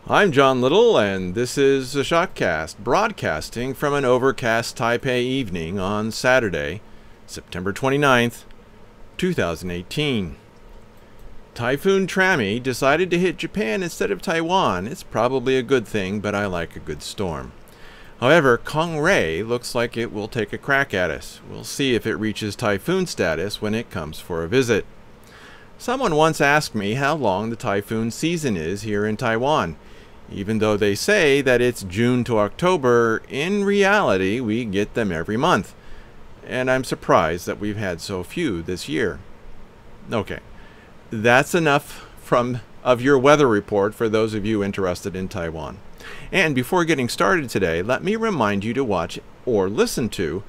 I'm John Little, and this is the ShockCast, broadcasting from an overcast Taipei evening on Saturday, September 29th, 2018. Typhoon Trami decided to hit Japan instead of Taiwan. It's probably a good thing, but I like a good storm. However, Kong-ray looks like it will take a crack at us. We'll see if it reaches typhoon status when it comes for a visit. Someone once asked me how long the typhoon season is here in Taiwan. Even though they say that it's June to October, in reality we get them every month. And I'm surprised that we've had so few this year. Okay, that's enough of your weather report for those of you interested in Taiwan. And before getting started today, let me remind you to watch or listen to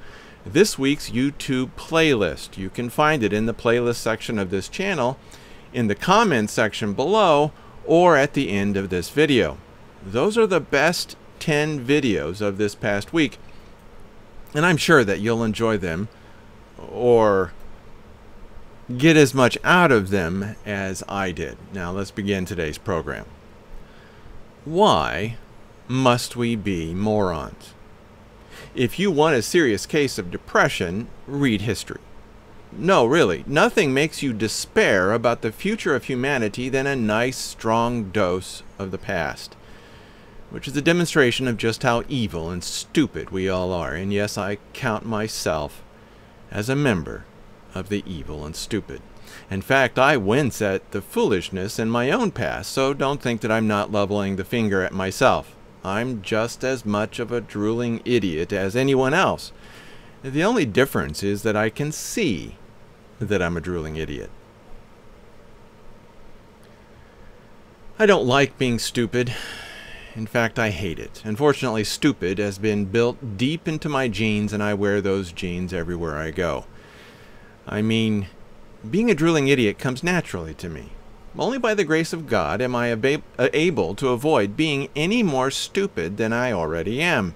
this week's YouTube playlist. You can find it in the playlist section of this channel, in the comments section below, or at the end of this video. Those are the best 10 videos of this past week, and I'm sure that you'll enjoy them or get as much out of them as I did. Now let's begin today's program. Why must we be morons? If you want a serious case of depression, read history. No, really, nothing makes you despair about the future of humanity than a nice, strong dose of the past, which is a demonstration of just how evil and stupid we all are. And yes, I count myself as a member of the evil and stupid. In fact, I wince at the foolishness in my own past, so don't think that I'm not leveling the finger at myself. I'm just as much of a drooling idiot as anyone else. The only difference is that I can see that I'm a drooling idiot. I don't like being stupid. In fact, I hate it. Unfortunately, stupid has been built deep into my genes, and I wear those genes everywhere I go. I mean, being a drooling idiot comes naturally to me. Only by the grace of God am I able to avoid being any more stupid than I already am.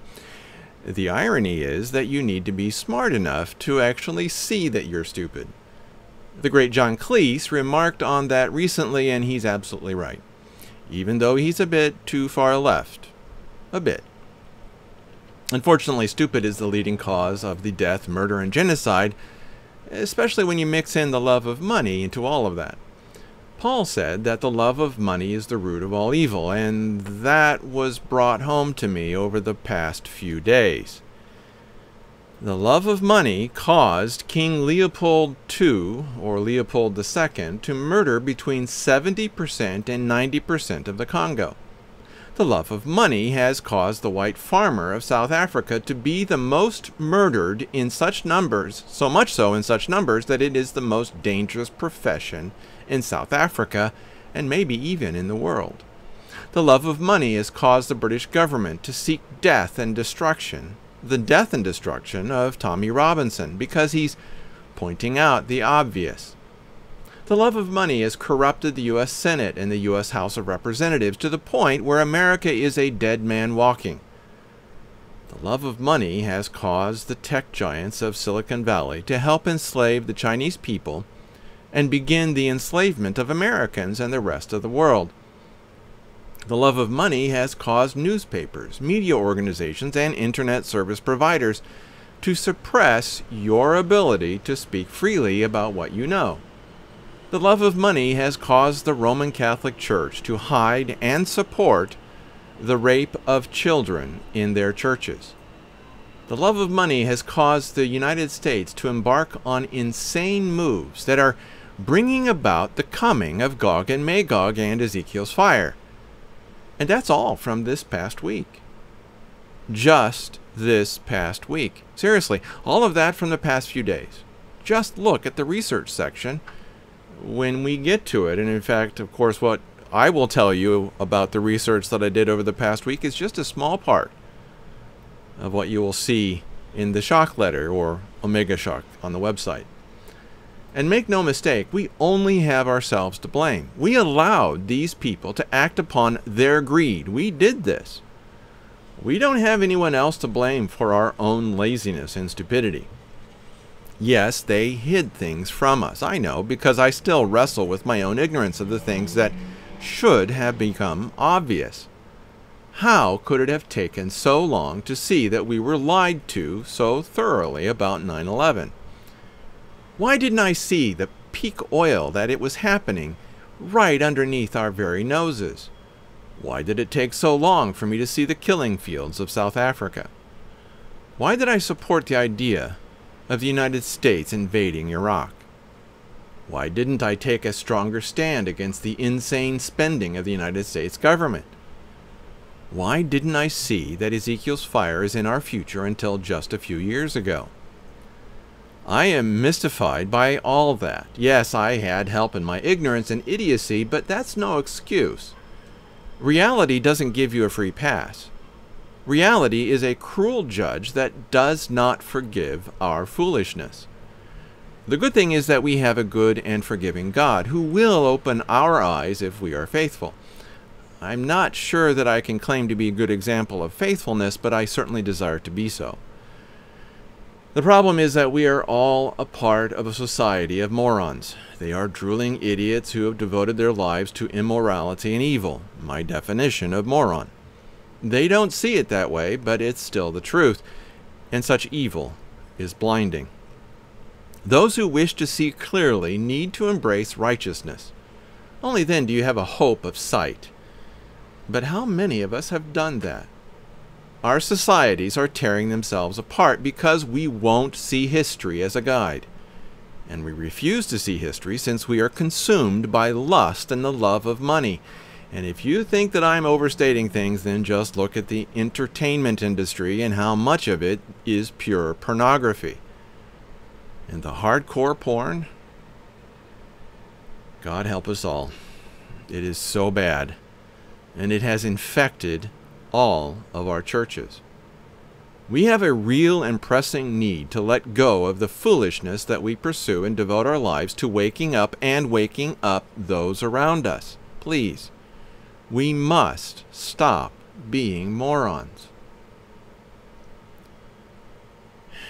The irony is that you need to be smart enough to actually see that you're stupid. The great John Cleese remarked on that recently, and he's absolutely right. Even though he's a bit too far left. A bit. Unfortunately, stupid is the leading cause of the death, murder, and genocide, especially when you mix in the love of money into all of that. Paul said that the love of money is the root of all evil, and that was brought home to me over the past few days. The love of money caused King Leopold II, or Leopold II, to murder between 70% and 90% of the Congo. The love of money has caused the white farmer of South Africa to be the most murdered in such numbers, so much so in such numbers that it is the most dangerous profession in South Africa, and maybe even in the world. The love of money has caused the British government to seek death and destruction, the death and destruction of Tommy Robinson, because he's pointing out the obvious. The love of money has corrupted the U.S. Senate and the U.S. House of Representatives to the point where America is a dead man walking. The love of money has caused the tech giants of Silicon Valley to help enslave the Chinese people and begin the enslavement of Americans and the rest of the world. The love of money has caused newspapers, media organizations, and internet service providers to suppress your ability to speak freely about what you know. The love of money has caused the Roman Catholic Church to hide and support the rape of children in their churches. The love of money has caused the United States to embark on insane moves that are bringing about the coming of Gog and Magog and Ezekiel's fire. And that's all from this past week. Just this past week. Seriously, all of that from the past few days. Just look at the research section when we get to it. And in fact, of course, what I will tell you about the research that I did over the past week is just a small part of what you will see in the shock letter or Omega Shock on the website. And make no mistake, we only have ourselves to blame. We allowed these people to act upon their greed. We did this. We don't have anyone else to blame for our own laziness and stupidity. Yes, they hid things from us. I know, because I still wrestle with my own ignorance of the things that should have become obvious. How could it have taken so long to see that we were lied to so thoroughly about 9/11? Why didn't I see the peak oil that it was happening right underneath our very noses? Why did it take so long for me to see the killing fields of South Africa? Why did I support the idea of the United States invading Iraq? Why didn't I take a stronger stand against the insane spending of the United States government? Why didn't I see that Ezekiel's fire is in our future until just a few years ago? I am mystified by all that. Yes, I had help in my ignorance and idiocy, but that's no excuse. Reality doesn't give you a free pass. Reality is a cruel judge that does not forgive our foolishness. The good thing is that we have a good and forgiving God who will open our eyes if we are faithful. I'm not sure that I can claim to be a good example of faithfulness, but I certainly desire to be so. The problem is that we are all a part of a society of morons. They are drooling idiots who have devoted their lives to immorality and evil, my definition of moron. They don't see it that way, but it's still the truth, and such evil is blinding. Those who wish to see clearly need to embrace righteousness. Only then do you have a hope of sight. But how many of us have done that? Our societies are tearing themselves apart because we won't see history as a guide. And we refuse to see history since we are consumed by lust and the love of money. And if you think that I'm overstating things, then just look at the entertainment industry and how much of it is pure pornography. And the hardcore porn? God help us all. It is so bad. And it has infected all of our churches. We have a real and pressing need to let go of the foolishness that we pursue and devote our lives to waking up and waking up those around us. Please. We must stop being morons.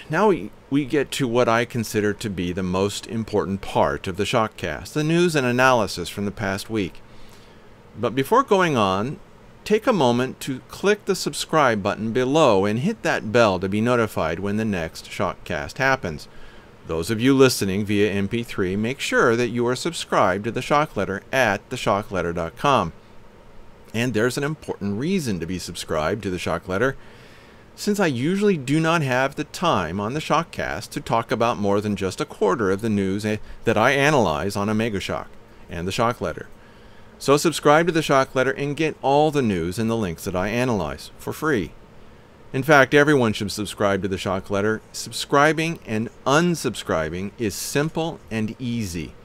Now we get to what I consider to be the most important part of the ShockCast, the news and analysis from the past week. But before going on, take a moment to click the subscribe button below and hit that bell to be notified when the next ShockCast happens. Those of you listening via MP3, make sure that you are subscribed to the Shock Letter at theshockletter.com. And there's an important reason to be subscribed to the Shock Letter, since I usually do not have the time on the ShockCast to talk about more than just a quarter of the news that I analyze on Omega Shock and the Shock Letter. So subscribe to the Shock Letter and get all the news and the links that I analyze for free. In fact, everyone should subscribe to the Shock Letter. Subscribing and unsubscribing is simple and easy.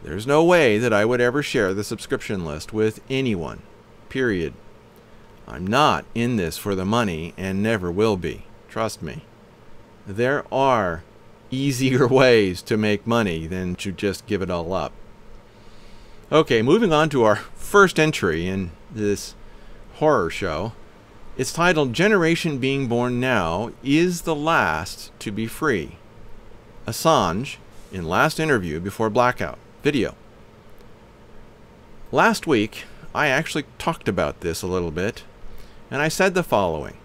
There's no way that I would ever share the subscription list with anyone. Period. I'm not in this for the money and never will be. Trust me. There are easier ways to make money than to just give it all up. Okay, moving on to our first entry in this horror show. It's titled, Generation Being Born Now is the Last to Be Free. Assange in last interview before blackout. Video. Last week, I actually talked about this a little bit, and I said the following.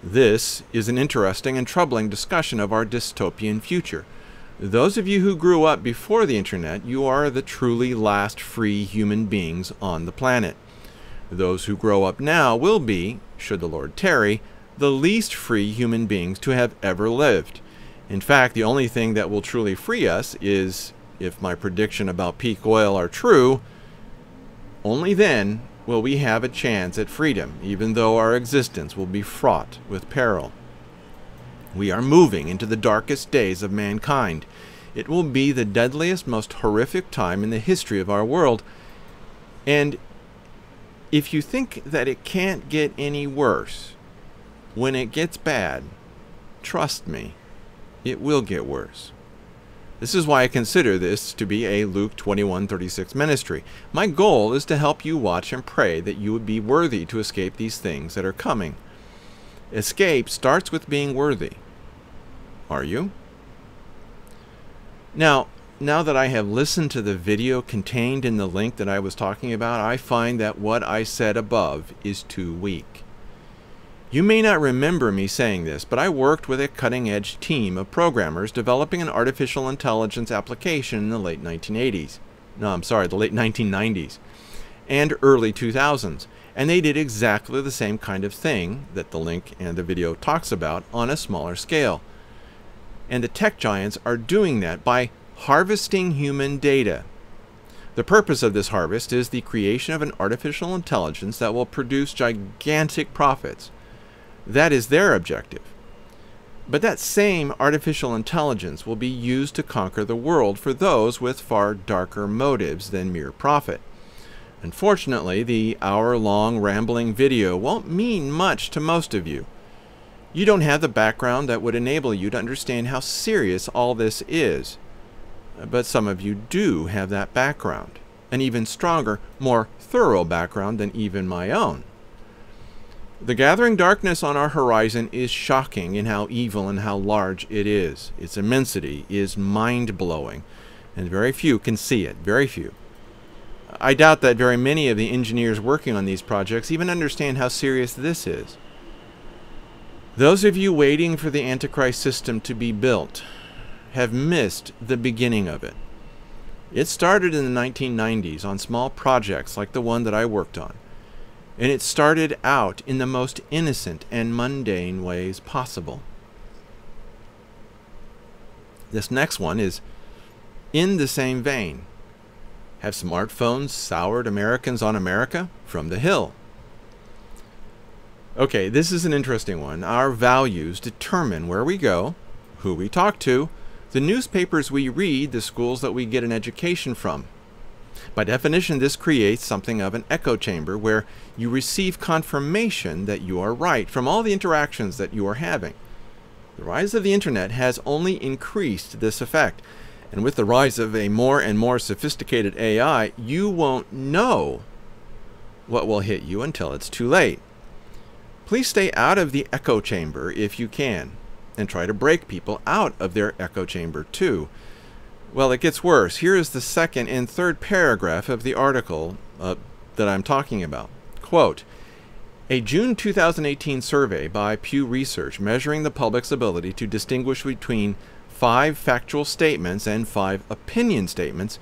This is an interesting and troubling discussion of our dystopian future. Those of you who grew up before the internet, you are the truly last free human beings on the planet. Those who grow up now will be, should the Lord tarry, the least free human beings to have ever lived. In fact, the only thing that will truly free us is, if my prediction about peak oil are true, only then will we have a chance at freedom, even though our existence will be fraught with peril. We are moving into the darkest days of mankind. It will be the deadliest, most horrific time in the history of our world. And if you think that it can't get any worse, when it gets bad, trust me, it will get worse. This is why I consider this to be a Luke 21:36 ministry. My goal is to help you watch and pray that you would be worthy to escape these things that are coming. Escape starts with being worthy. Are you? Now, now that I have listened to the video contained in the link that I was talking about, I find that what I said above is too weak. You may not remember me saying this, but I worked with a cutting-edge team of programmers developing an artificial intelligence application in the late 1980s. No, I'm sorry, the late 1990s and early 2000s. And they did exactly the same kind of thing that the link and the video talks about on a smaller scale. And the tech giants are doing that by harvesting human data. The purpose of this harvest is the creation of an artificial intelligence that will produce gigantic profits. That is their objective. But that same artificial intelligence will be used to conquer the world for those with far darker motives than mere profit. Unfortunately, the hour-long rambling video won't mean much to most of you. You don't have the background that would enable you to understand how serious all this is. But some of you do have that background, an even stronger, more thorough background than even my own. The gathering darkness on our horizon is shocking in how evil and how large it is. Its immensity is mind-blowing, and very few can see it, very few. I doubt that very many of the engineers working on these projects even understand how serious this is. Those of you waiting for the Antichrist system to be built have missed the beginning of it. It started in the 1990s on small projects like the one that I worked on. And it started out in the most innocent and mundane ways possible. This next one is in the same vein. Have smartphones soured Americans on America? From the Hill. Okay, this is an interesting one. Our values determine where we go, who we talk to, the newspapers we read, the schools that we get an education from. By definition, this creates something of an echo chamber where you receive confirmation that you are right from all the interactions that you are having. The rise of the internet has only increased this effect. And with the rise of a more and more sophisticated AI, you won't know what will hit you until it's too late. Please stay out of the echo chamber if you can, and try to break people out of their echo chamber too. Well, it gets worse. Here is the second and third paragraph of the article that I'm talking about. Quote, a June 2018 survey by Pew Research measuring the public's ability to distinguish between 5 factual statements and 5 opinion statements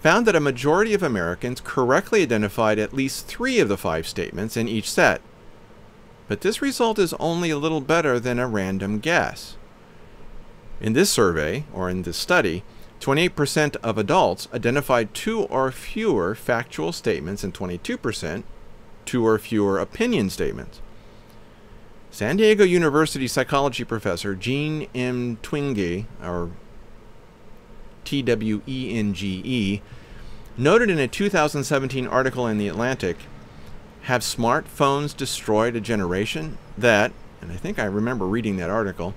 found that a majority of Americans correctly identified at least 3 of the 5 statements in each set. But this result is only a little better than a random guess. In this survey, or in this study, 28% of adults identified 2 or fewer factual statements and 22% 2 or fewer opinion statements. San Diego University psychology professor Jean M. Twenge, or Twenge, noted in a 2017 article in The Atlantic, have smartphones destroyed a generation that, and I think I remember reading that article,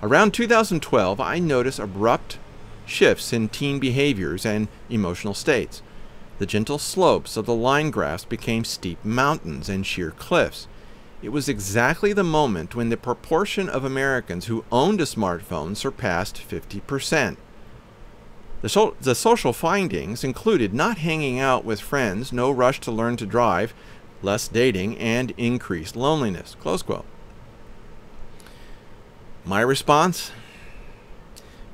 around 2012 I noticed abrupt shifts in teen behaviors and emotional states. The gentle slopes of the line graphs became steep mountains and sheer cliffs. It was exactly the moment when the proportion of Americans who owned a smartphone surpassed 50%. The social findings included not hanging out with friends, no rush to learn to drive, less dating, and increased loneliness. Close quote. My response?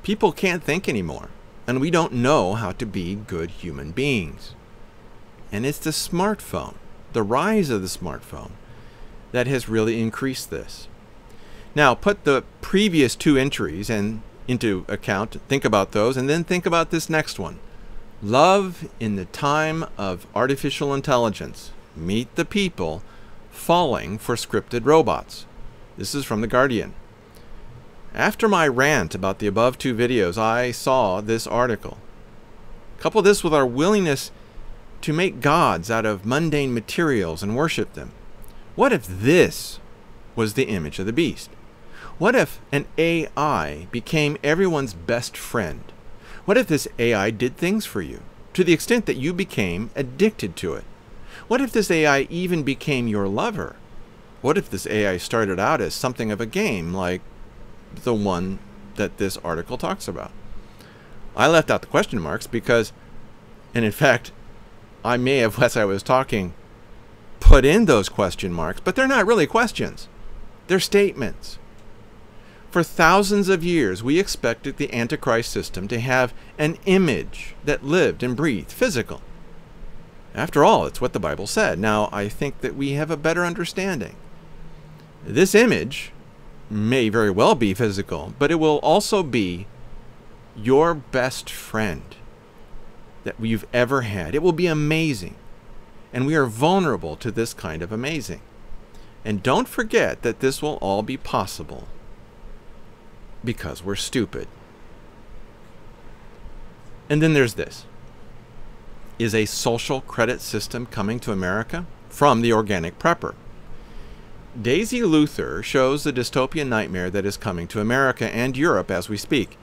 People can't think anymore, and we don't know how to be good human beings. And it's the smartphone, the rise of the smartphone, that has really increased this. Now, put the previous 2 entries into account, think about those, and then think about this next one. Love in the time of artificial intelligence. Meet the people falling for scripted robots. This is from The Guardian. After my rant about the above 2 videos, I saw this article. Couple this with our willingness to make gods out of mundane materials and worship them. What if this was the image of the beast? What if an AI became everyone's best friend? What if this AI did things for you, to the extent that you became addicted to it? What if this AI even became your lover? What if this AI started out as something of a game, like the one that this article talks about? I left out the question marks because, and in fact, I may have, as I was talking, put in those question marks, but they're not really questions. They're statements. For thousands of years, we expected the Antichrist system to have an image that lived and breathed, physical. After all, it's what the Bible said. Now, I think that we have a better understanding. This image may very well be physical, but it will also be your best friend that you've ever had. It will be amazing. And we are vulnerable to this kind of amazing. And don't forget that this will all be possible because we're stupid. And then there's this. Is a social credit system coming to America? From the Organic Prepper. Daisy Luther shows the dystopian nightmare that is coming to America and Europe as we speak.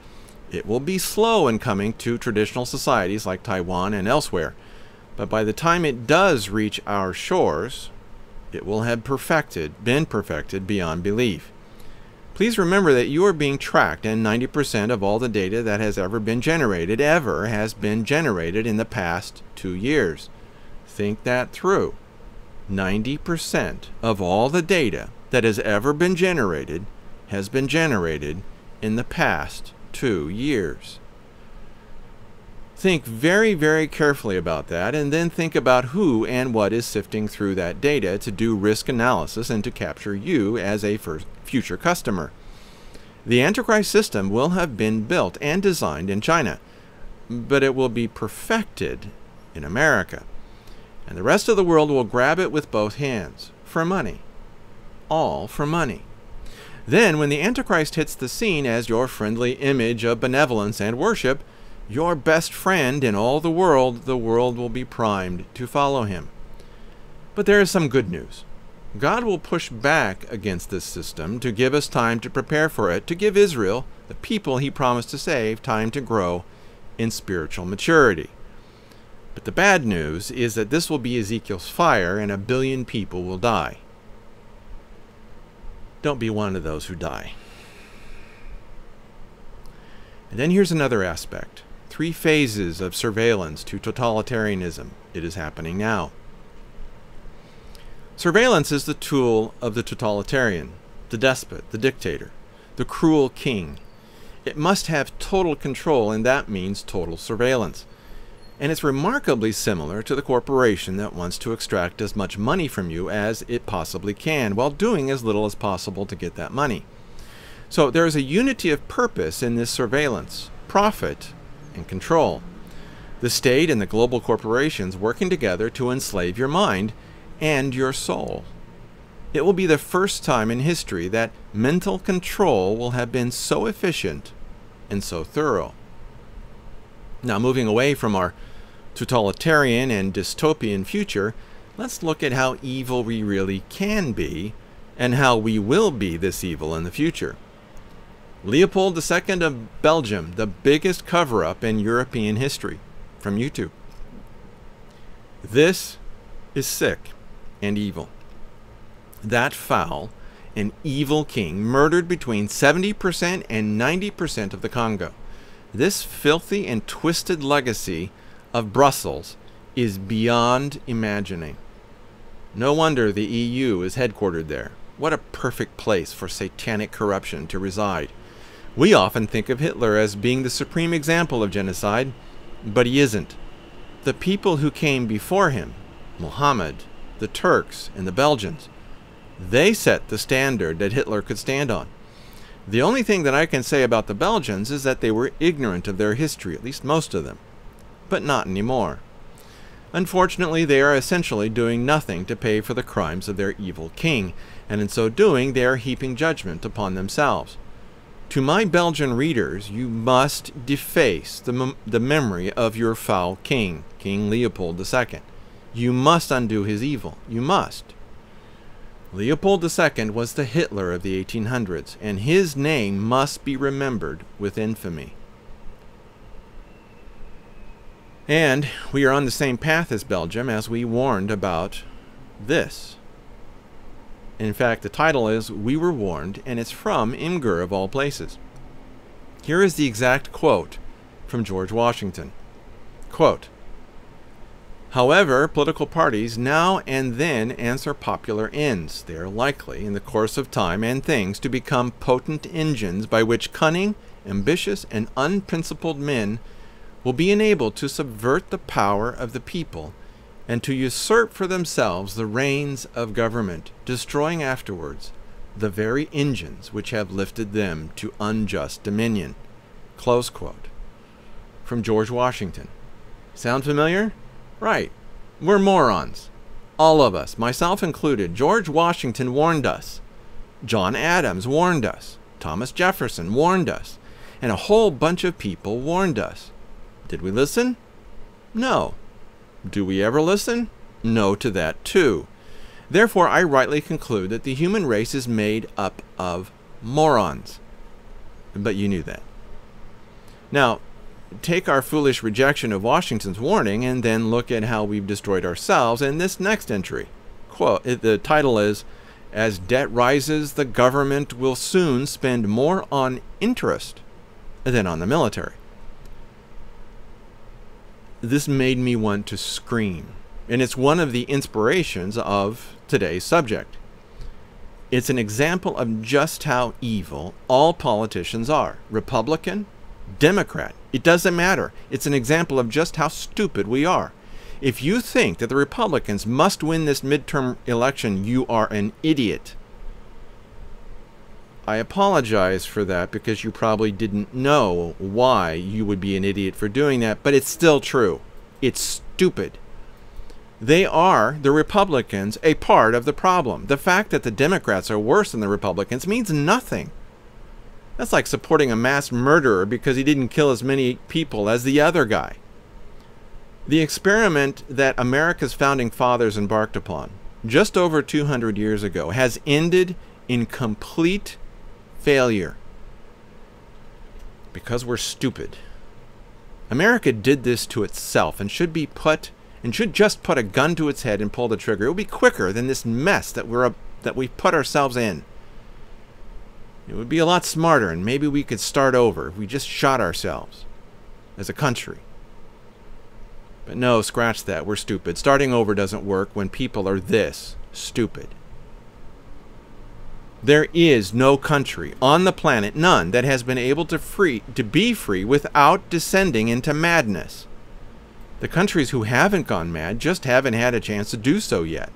It will be slow in coming to traditional societies like Taiwan and elsewhere, but by the time it does reach our shores, it will have been perfected beyond belief. Please remember that you are being tracked, and 90% of all the data that has ever been generated has been generated in the past 2 years. Think that through. 90% of all the data that has ever been generated has been generated in the past 2 years. Think very, very carefully about that, and then think about who and what is sifting through that data to do risk analysis and to capture you as a future customer. The Antichrist system will have been built and designed in China, but it will be perfected in America. And the rest of the world will grab it with both hands, for money. All for money. Then, when the Antichrist hits the scene as your friendly image of benevolence and worship, your best friend in all the world will be primed to follow him. But there is some good news. God will push back against this system to give us time to prepare for it, to give Israel, the people he promised to save, time to grow in spiritual maturity. But the bad news is that this will be Ezekiel's fire and 1 billion people will die. Don't be one of those who die. And then here's another aspect. 3 phases of surveillance to totalitarianism. It is happening now. Surveillance is the tool of the totalitarian, the despot, the dictator, the cruel king. It must have total control, and that means total surveillance. And it's remarkably similar to the corporation that wants to extract as much money from you as it possibly can, while doing as little as possible to get that money. So there is a unity of purpose in this surveillance, profit, and control. The state and the global corporations working together to enslave your mind and your soul. It will be the first time in history that mental control will have been so efficient and so thorough. Now, moving away from our totalitarian and dystopian future, let's look at how evil we really can be and how we will be this evil in the future. Leopold II of Belgium, the biggest cover-up in European history, from YouTube. This is sick and evil. That foul and evil king murdered between 70% and 90% of the Congo. This filthy and twisted legacy of Brussels is beyond imagining. No wonder the EU is headquartered there. What a perfect place for satanic corruption to reside. We often think of Hitler as being the supreme example of genocide, but he isn't. The people who came before him, Muhammad, the Turks, and the Belgians, they set the standard that Hitler could stand on. The only thing that I can say about the Belgians is that they were ignorant of their history, at least most of them. But not anymore. Unfortunately, they are essentially doing nothing to pay for the crimes of their evil king, and in so doing, they are heaping judgment upon themselves. To my Belgian readers, you must deface the memory of your foul king, King Leopold II. You must undo his evil. You must. Leopold II was the Hitler of the 1800s, and his name must be remembered with infamy. And we are on the same path as Belgium, as we warned about this. In fact, the title is We Were Warned, and it's from Imgur of all places. Here is the exact quote From George Washington. Quote, however, political parties now and then answer popular ends. They are likely, in the course of time and things, to become potent engines by which cunning, ambitious, and unprincipled men will be enabled to subvert the power of the people and to usurp for themselves the reins of government, destroying afterwards the very engines which have lifted them to unjust dominion. Close quote. From George Washington. Sound familiar? Right. We're morons. All of us, myself included. George Washington warned us. John Adams warned us. Thomas Jefferson warned us. And a whole bunch of people warned us. Did we listen? No. Do we ever listen? No to that too. Therefore, I rightly conclude that the human race is made up of morons. But you knew that. Now, take our foolish rejection of Washington's warning and then look at how we've destroyed ourselves in this next entry. Quote, the title is, as debt rises, the government will soon spend more on interest than on the military. This made me want to scream, and it's one of the inspirations of today's subject. It's an example of just how evil all politicians are. Republican, Democrat, it doesn't matter. It's an example of just how stupid we are. If you think that the Republicans must win this midterm election, you are an idiot. I apologize for that because you probably didn't know why you would be an idiot for doing that, but it's still true. It's stupid. They are, the Republicans, a part of the problem. The fact that the Democrats are worse than the Republicans means nothing. That's like supporting a mass murderer because he didn't kill as many people as the other guy. The experiment that America's founding fathers embarked upon just over 200 years ago has ended in complete failure because we're stupid. America did this to itself and should just put a gun to its head and pull the trigger. It would be quicker than this mess that we've put ourselves in. It would be a lot smarter, and maybe we could start over if we just shot ourselves as a country. But no, scratch that. We're stupid. Starting over doesn't work when people are this stupid. There is no country on the planet, none, that has been able to be free without descending into madness. The countries who haven't gone mad just haven't had a chance to do so yet.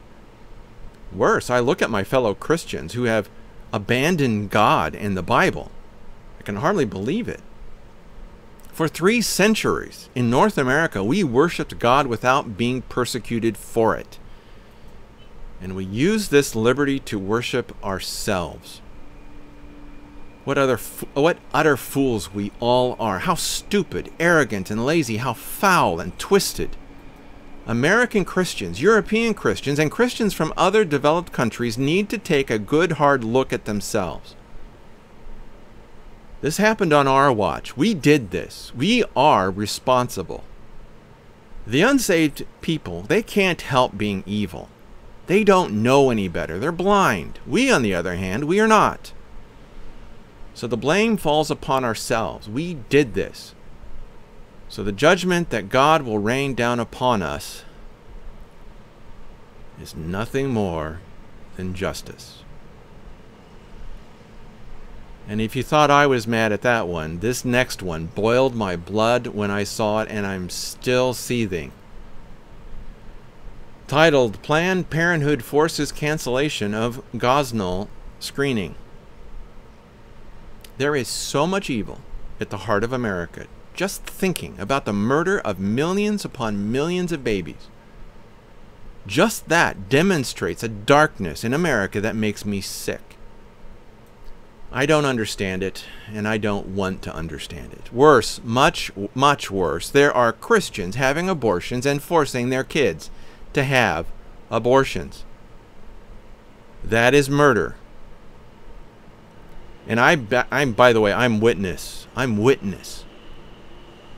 Worse, I look at my fellow Christians who have abandoned God and the Bible. I can hardly believe it. For 3 centuries in North America, we worshiped God without being persecuted for it. And we use this liberty to worship ourselves. What utter fools we all are. How stupid, arrogant, and lazy. How foul and twisted. American Christians, European Christians, and Christians from other developed countries need to take a good hard look at themselves. This happened on our watch. We did this. We are responsible. The unsaved people, they can't help being evil. They don't know any better. They're blind. We, on the other hand, we are not. So the blame falls upon ourselves. We did this. So the judgment that God will rain down upon us is nothing more than justice. And if you thought I was mad at that one, this next one boiled my blood when I saw it, and I'm still seething. Titled, Planned Parenthood Forces Cancellation of Gosnell Screening. There is so much evil at the heart of America. Just thinking about the murder of millions upon millions of babies. Just that demonstrates a darkness in America that makes me sick. I don't understand it, and I don't want to understand it. Worse, much, much worse, there are Christians having abortions and forcing their kids to have abortions. That is murder. And I'm by the way, I'm witness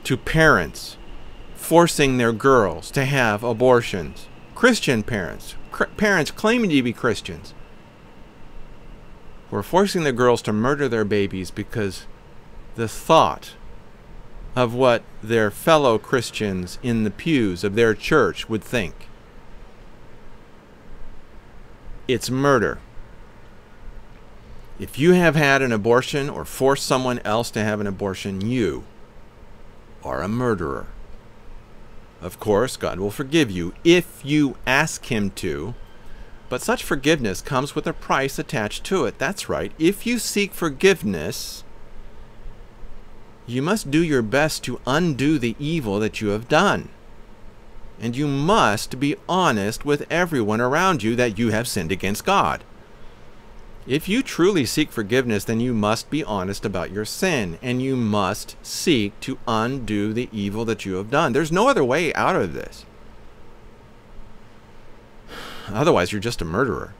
to parents forcing their girls to have abortions. Christian parents, parents claiming to be Christians, who are forcing their girls to murder their babies because the thought of what their fellow Christians in the pews of their church would think. It's murder. If you have had an abortion or forced someone else to have an abortion, you are a murderer. Of course, God will forgive you if you ask Him to, but such forgiveness comes with a price attached to it. That's right. If you seek forgiveness, you must do your best to undo the evil that you have done. And you must be honest with everyone around you that you have sinned against God. If you truly seek forgiveness, then you must be honest about your sin, and you must seek to undo the evil that you have done. There's no other way out of this. Otherwise, you're just a murderer.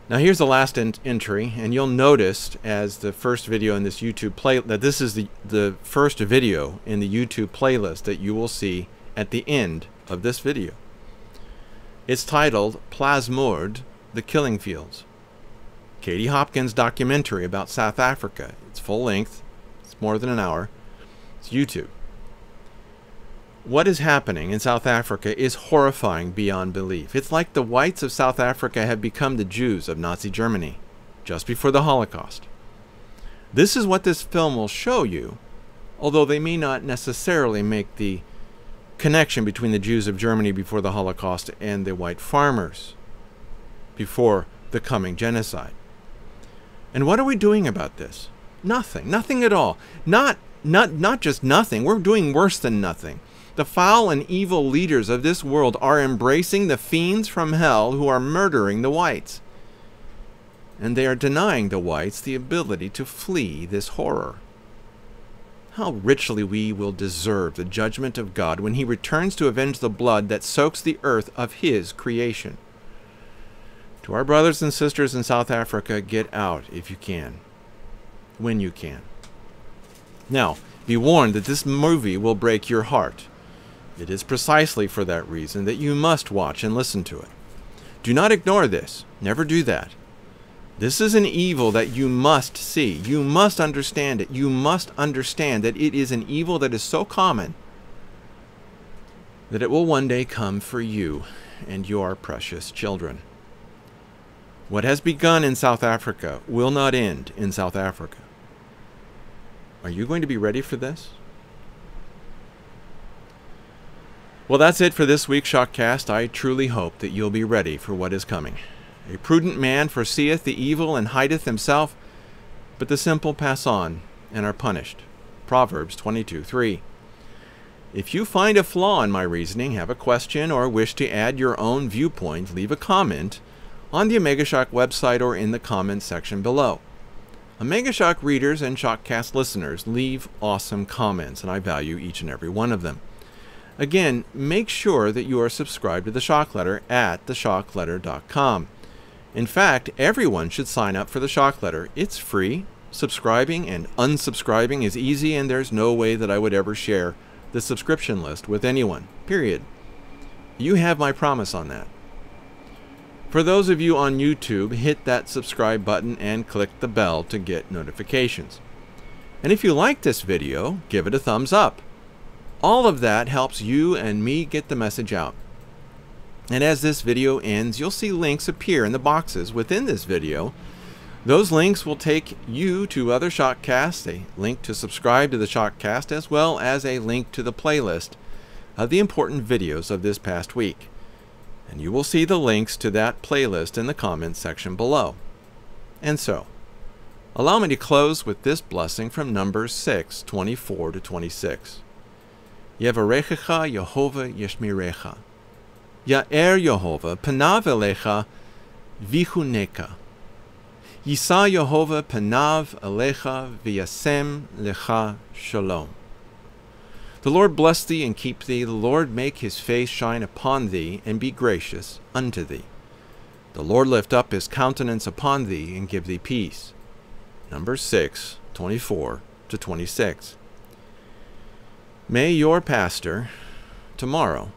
Now here's the last entry, and you'll notice as the first video in this YouTube play that this is the first video in the YouTube playlist that you will see at the end of this video. It's titled Plasmoord, The Killing Fields. Katie Hopkins' documentary about South Africa. It's full length. It's more than an hour. It's YouTube. What is happening in South Africa is horrifying beyond belief. It's like the whites of South Africa have become the Jews of Nazi Germany just before the Holocaust. This is what this film will show you, although they may not necessarily make the connection between the Jews of Germany before the Holocaust and the white farmers before the coming genocide. And what are we doing about this? Nothing. Nothing at all. Not just nothing. We're doing worse than nothing. The foul and evil leaders of this world are embracing the fiends from hell who are murdering the whites. And they are denying the whites the ability to flee this horror. How richly we will deserve the judgment of God when He returns to avenge the blood that soaks the earth of His creation. To our brothers and sisters in South Africa, get out if you can, when you can. Now, be warned that this movie will break your heart. It is precisely for that reason that you must watch and listen to it. Do not ignore this. Never do that. This is an evil that you must see. You must understand it. You must understand that it is an evil that is so common that it will one day come for you and your precious children. What has begun in South Africa will not end in South Africa. Are you going to be ready for this? Well, that's it for this week's ShockCast. I truly hope that you'll be ready for what is coming. A prudent man foreseeth the evil and hideth himself, but the simple pass on and are punished. Proverbs 22:3. If you find a flaw in my reasoning, have a question, or wish to add your own viewpoint, leave a comment on the Omega Shock website or in the comments section below. Omega Shock readers and ShockCast listeners leave awesome comments, and I value each and every one of them. Again, make sure that you are subscribed to the Shock Letter at theshockletter.com. In fact, everyone should sign up for the Shock Letter. It's free. Subscribing and unsubscribing is easy, and there's no way that I would ever share the subscription list with anyone. Period. You have my promise on that. For those of you on YouTube, hit that subscribe button and click the bell to get notifications. And if you like this video, give it a thumbs up. All of that helps you and me get the message out. And as this video ends, you'll see links appear in the boxes within this video. Those links will take you to other ShockCasts, a link to subscribe to the ShockCast, as well as a link to the playlist of the important videos of this past week. And you will see the links to that playlist in the comments section below. And so, allow me to close with this blessing from Numbers 6:24-26. Yevarechecha Yehovah Yeshmirecha. Ya'er Yehovah Panav Elecha Vichuneka. Yisa Yehovah Panav Elecha V'yasem Lecha Shalom. The Lord bless thee and keep thee. The Lord make his face shine upon thee and be gracious unto thee. The Lord lift up his countenance upon thee and give thee peace. Numbers 6:24-26. May your pastor tomorrow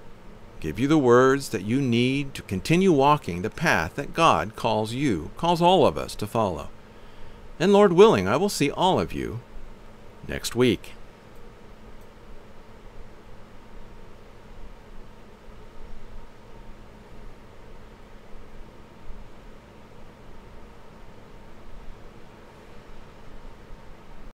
give you the words that you need to continue walking the path that God calls all of us to follow. And Lord willing, I will see all of you next week.